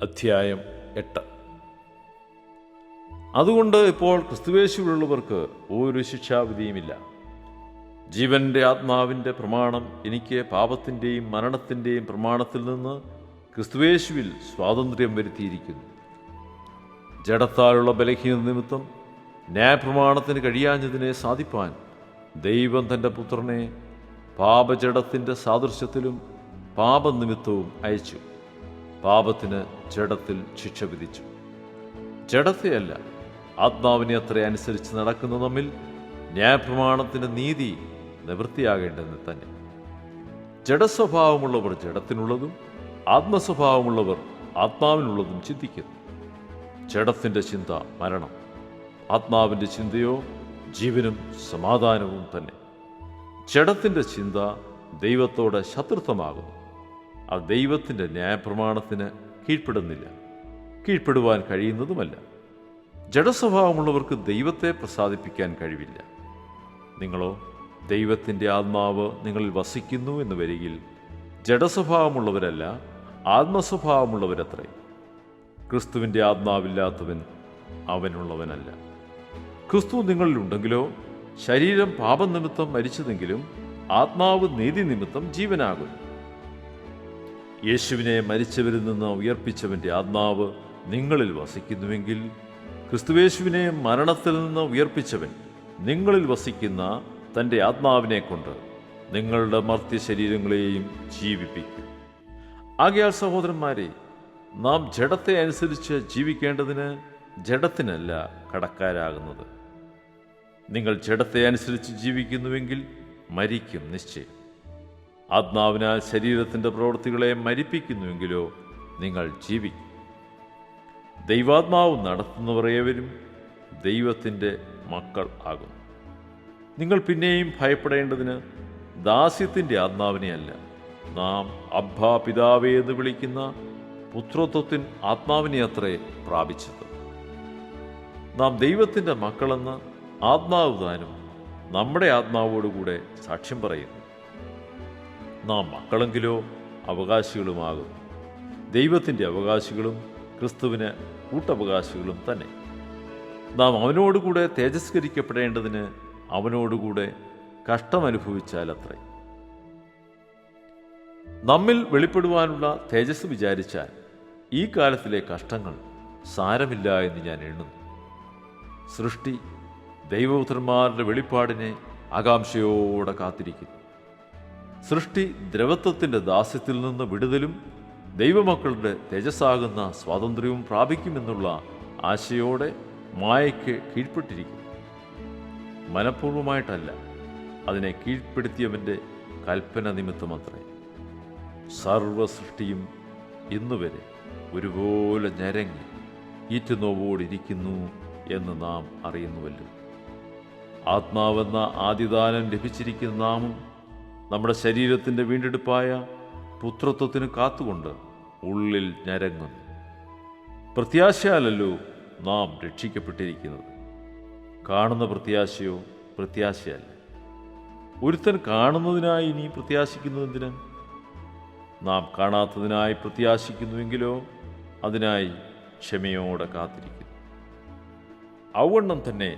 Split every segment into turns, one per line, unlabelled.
അധ്യായം 8. അതുകൊണ്ട് ഇപ്പോൾ ക്രിസ്തുയേശുവിലുള്ളവർക്ക് ഒരു ശിക്ഷാവിധിയുമില്ല. ജീവന്റെ ആത്മാവിൻ്റെ പ്രമാണം എനിക്ക് പാപത്തിൻ്റെയും മരണത്തിൻ്റെയും പ്രമാണത്തിൽ നിന്ന് ക്രിസ്തുയേശുവിൽ സ്വാതന്ത്ര്യം വരുത്തിയിരിക്കുന്നു. ജഡത്താലുള്ള ബലഹീന നിമിത്തം ന്യായപ്രമാണത്തിന് കഴിയാഞ്ഞതിനെ സാധിപ്പാൻ ദൈവം തൻ്റെ പുത്രനെ പാപജഡത്തിൻ്റെ സാദൃശ്യത്തിലും പാപനിമിത്തവും അയച്ചു. പാപത്തിന് ജഡത്തിൽ ശിക്ഷ വിധിച്ചു. ജഡത്തെയല്ല, ആത്മാവിനെ അത്ര അനുസരിച്ച് നടക്കുന്ന നമ്മിൽ ന്യായപ്രമാണത്തിൻ്റെ നീതി നിവൃത്തിയാകേണ്ടതെന്ന് തന്നെ. ജഡസ്വഭാവമുള്ളവർ ജഡത്തിനുള്ളതും ആത്മസ്വഭാവമുള്ളവർ ആത്മാവിനുള്ളതും ചിന്തിക്കുന്നു. ജഡത്തിൻ്റെ ചിന്ത മരണം, ആത്മാവിൻ്റെ ചിന്തയോ ജീവനും സമാധാനവും തന്നെ. ജഡത്തിൻ്റെ ചിന്ത ദൈവത്തോട് ശത്രുത്വമാകുന്നു. അത് ദൈവത്തിൻ്റെ ന്യായപ്രമാണത്തിന് കീഴ്പ്പെടുന്നില്ല, കീഴ്പ്പെടുവാൻ കഴിയുന്നതുമല്ല. ജഡസ്വഭാവമുള്ളവർക്ക് ദൈവത്തെ പ്രസാദിപ്പിക്കാൻ കഴിവില്ല. നിങ്ങളോ ദൈവത്തിൻ്റെ ആത്മാവ് നിങ്ങളിൽ വസിക്കുന്നു എന്ന് വരികിൽ ജഡസ്വഭാവമുള്ളവരല്ല, ആത്മസ്വഭാവമുള്ളവരത്രേ. ക്രിസ്തുവിൻ്റെ ആത്മാവില്ലാത്തവൻ അവനുള്ളവനല്ല. ക്രിസ്തു നിങ്ങളിലുണ്ടെങ്കിലോ ശരീരം പാപനിമിത്തം മരിച്ചതെങ്കിലും ആത്മാവ് നീതി നിമിത്തം ജീവനാകുന്നു. യേശുവിനെ മരിച്ചവരിൽ നിന്ന് ഉയർപ്പിച്ചവൻ്റെ ആത്മാവ് നിങ്ങളിൽ വസിക്കുന്നുവെങ്കിൽ ക്രിസ്തുയേശുവിനെ മരണത്തിൽ നിന്ന് ഉയർപ്പിച്ചവൻ നിങ്ങളിൽ വസിക്കുന്ന തൻ്റെ ആത്മാവിനെ കൊണ്ട് നിങ്ങളുടെ മർത്യ ശരീരങ്ങളെയും ജീവിപ്പിക്കും. ആകയാൽ സഹോദരന്മാരെ, നാം ജഡത്തെ അനുസരിച്ച് ജീവിക്കേണ്ടതിന് ജഡത്തിനല്ല കടക്കാരാകുന്നത്. നിങ്ങൾ ജഡത്തെ അനുസരിച്ച് ജീവിക്കുന്നുവെങ്കിൽ മരിക്കും നിശ്ചയം. ആത്മാവിനാൽ ശരീരത്തിൻ്റെ പ്രവൃത്തികളെ മരിപ്പിക്കുന്നുവെങ്കിലോ നിങ്ങൾ ജീവിക്കും. ദൈവാത്മാവ് നടത്തുന്നവർ ഏവരും ദൈവത്തിൻ്റെ മക്കൾ ആകുന്നു. നിങ്ങൾ പിന്നെയും ഭയപ്പെടേണ്ടതിന് ദാസ്യത്തിൻ്റെ ആത്മാവിനെയല്ല, നാം അബ്ബാ പിതാവേ എന്ന് വിളിക്കുന്ന പുത്രത്വത്തിൻ ആത്മാവിനെ അത്രേ പ്രാപിച്ചത്. നാം ദൈവത്തിൻ്റെ മക്കളെന്ന് ആത്മാവ് താനും നമ്മുടെ ആത്മാവോടുകൂടെ സാക്ഷ്യം പറയുന്നു. നാം മക്കളെങ്കിലോ അവകാശികളുമാകും, ദൈവത്തിൻ്റെ അവകാശികളും ക്രിസ്തുവിന് കൂട്ടവകാശികളും തന്നെ. നാം അവനോടുകൂടെ തേജസ്കരിക്കപ്പെടേണ്ടതിന് അവനോടുകൂടെ കഷ്ടമനുഭവിച്ചാലത്രേ. നമ്മിൽ വെളിപ്പെടുവാനുള്ള തേജസ് വിചാരിച്ചാൽ ഈ കാലത്തിലെ കഷ്ടങ്ങൾ സാരമില്ല എന്ന് ഞാൻ എണ്ണുന്നു. സൃഷ്ടി ദൈവപുത്രന്മാരുടെ വെളിപ്പാടിനെ ആകാംക്ഷയോടെ കാത്തിരിക്കുന്നു. സൃഷ്ടി ദ്രവത്വത്തിൻ്റെ ദാസ്യത്തിൽ നിന്ന് വിടുതലും ദൈവമക്കളുടെ തേജസ്സാകുന്ന സ്വാതന്ത്ര്യവും പ്രാപിക്കുമെന്നുള്ള ആശയോടെ മായയ്ക്ക് കീഴ്പ്പെട്ടിരിക്കുന്നു. മനഃപൂർവമായിട്ടല്ല, അതിനെ കീഴ്പ്പെടുത്തിയവൻ്റെ കൽപ്പന നിമിത്തമത്രേ. സർവസൃഷ്ടിയും ഇന്നുവരെ ഒരുപോലെ ഞരങ്ങി ഈറ്റുനോവോടിരിക്കുന്നു എന്ന് നാം അറിയുന്നുവല്ലോ. ആത്മാവെന്ന ആദിദാനം ലഭിച്ചിരിക്കുന്ന നാമും നമ്മുടെ ശരീരത്തിൻ്റെ വീണ്ടെടുപ്പായ പുത്രത്വത്തിന് കാത്തുകൊണ്ട് ഉള്ളിൽ ഞരങ്ങുന്നു. പ്രത്യാശയാലല്ലോ നാം രക്ഷിക്കപ്പെട്ടിരിക്കുന്നത്. കാണുന്ന പ്രത്യാശയോ പ്രത്യാശയല്ല. ഒരുത്തൻ കാണുന്നതിനായി ഇനി പ്രത്യാശിക്കുന്നതെന്തിന്? നാം കാണാത്തതിനായി പ്രത്യാശിക്കുന്നുവെങ്കിലോ അതിനായി ക്ഷമയോടെ കാത്തിരിക്കുന്നു. ഔവണ്ണം തന്നെ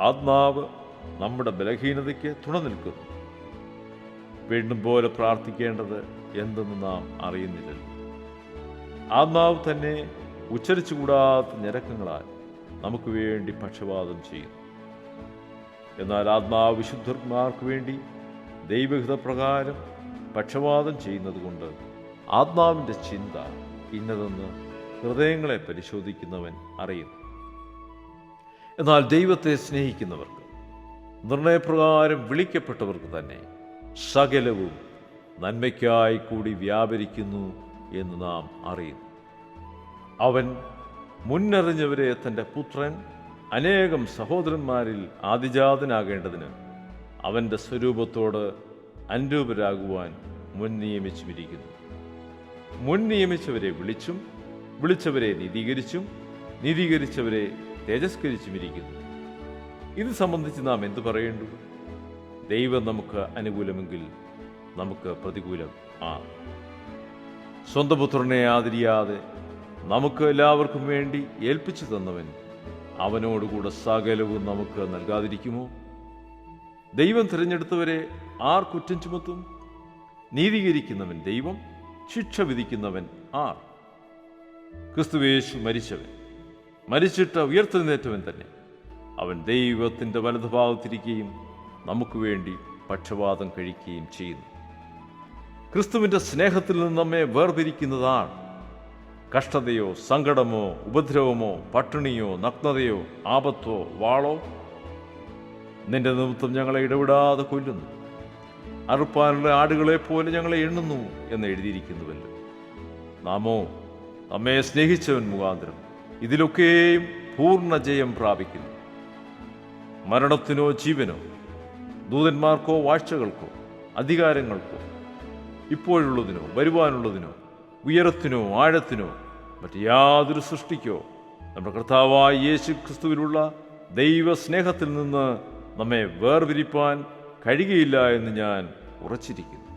ആത്മാവ് നമ്മുടെ ബലഹീനതയ്ക്ക് തുണ നിൽക്കുന്നു. വീണ്ടും പോലെ പ്രാർത്ഥിക്കേണ്ടത് എന്തെന്ന് നാം അറിയുന്നില്ലല്ലോ. ആത്മാവ് തന്നെ ഉച്ചരിച്ചുകൂടാത്ത ഞരക്കങ്ങളാൽ നമുക്ക് വേണ്ടി പക്ഷപാതം ചെയ്യുന്നു. എന്നാൽ ആത്മാവ് വിശുദ്ധന്മാർക്ക് വേണ്ടി ദൈവഹിതപ്രകാരം പക്ഷപാതം ചെയ്യുന്നത് കൊണ്ട് ആത്മാവിൻ്റെ ചിന്ത ഇന്നതെന്ന് ഹൃദയങ്ങളെ പരിശോധിക്കുന്നവൻ അറിയുന്നു. എന്നാൽ ദൈവത്തെ സ്നേഹിക്കുന്നവർക്ക്, നിർണയപ്രകാരം വിളിക്കപ്പെട്ടവർക്ക് തന്നെ സകലവും നന്മയ്ക്കായി കൂടി വ്യാപരിക്കുന്നു എന്ന് നാം അറിയുന്നു. അവൻ മുന്നറിഞ്ഞവരെ തൻ്റെ പുത്രൻ അനേകം സഹോദരന്മാരിൽ ആദിജാതനാകേണ്ടതിന് അവൻ്റെ സ്വരൂപത്തോട് അനുരൂപരാകുവാൻ മുൻ നിയമിച്ചുമിരിക്കുന്നു. മുൻ നിയമിച്ചവരെ വിളിച്ചും വിളിച്ചവരെ നീതീകരിച്ചും നീതീകരിച്ചവരെ തേജസ്കരിച്ചുമിരിക്കുന്നു. ഇത് സംബന്ധിച്ച് നാം എന്തു പറയേണ്ടു? ദൈവം നമുക്ക് അനുകൂലമെങ്കിൽ നമുക്ക് പ്രതികൂലം ആ. സ്വന്തം പുത്രനെ ആദരിയാതെ നമുക്ക് എല്ലാവർക്കും വേണ്ടി ഏൽപ്പിച്ചു തന്നവൻ അവനോടുകൂടെ സകലവും നമുക്ക് നൽകാതിരിക്കുമോ? ദൈവം തിരഞ്ഞെടുത്തവരെ ആർ കുറ്റം ചുമത്തും? നീതീകരിക്കുന്നവൻ ദൈവം, ശിക്ഷ വിധിക്കുന്നവൻ ആർ? ക്രിസ്തുയേശു മരിച്ചവൻ, മരിച്ചിട്ട് ഉയർത്തെഴുന്നേറ്റവൻ തന്നെ. അവൻ ദൈവത്തിൻ്റെ വലതുഭാഗത്തിരിക്കുകയും നമുക്ക് വേണ്ടി പക്ഷപാതം കഴിക്കുകയും ചെയ്യുന്നു. ക്രിസ്തുവിൻ്റെ സ്നേഹത്തിൽ നിന്ന് നമ്മെ വേർപിരിക്കുന്നതാണ് കഷ്ടതയോ, സങ്കടമോ, ഉപദ്രവമോ, പട്ടിണിയോ, നഗ്നതയോ, ആപത്തോ, വാളോ? നിന്റെ നിമിത്തം ഞങ്ങളെ ഇടവിടാതെ കൊല്ലുന്നു, അറുപ്പാനുള്ള ആടുകളെപ്പോലെ ഞങ്ങളെ എണ്ണുന്നു എന്ന് എഴുതിയിരിക്കുന്നുവല്ലോ. നാമോ നമ്മെ സ്നേഹിച്ചവൻ മുഖാന്തരം ഇതിലൊക്കെയും പൂർണ്ണ ജയം പ്രാപിക്കുന്നു. മരണത്തിനോ ജീവനോ, ദൂതന്മാർക്കോ വാഴ്ചകൾക്കോ അധികാരങ്ങൾക്കോ, ഇപ്പോഴുള്ളതിനോ വരുവാനുള്ളതിനോ, ഉയരത്തിനോ ആഴത്തിനോ, മറ്റ് യാതൊരു സൃഷ്ടിക്കോ നമ്മുടെ കർത്താവായ യേശു ക്രിസ്തുവിലുള്ള ദൈവ സ്നേഹത്തിൽ നിന്ന് നമ്മെ വേർപിരിപ്പാൻ കഴിയുകയില്ല എന്ന് ഞാൻ ഉറച്ചിരിക്കുന്നു.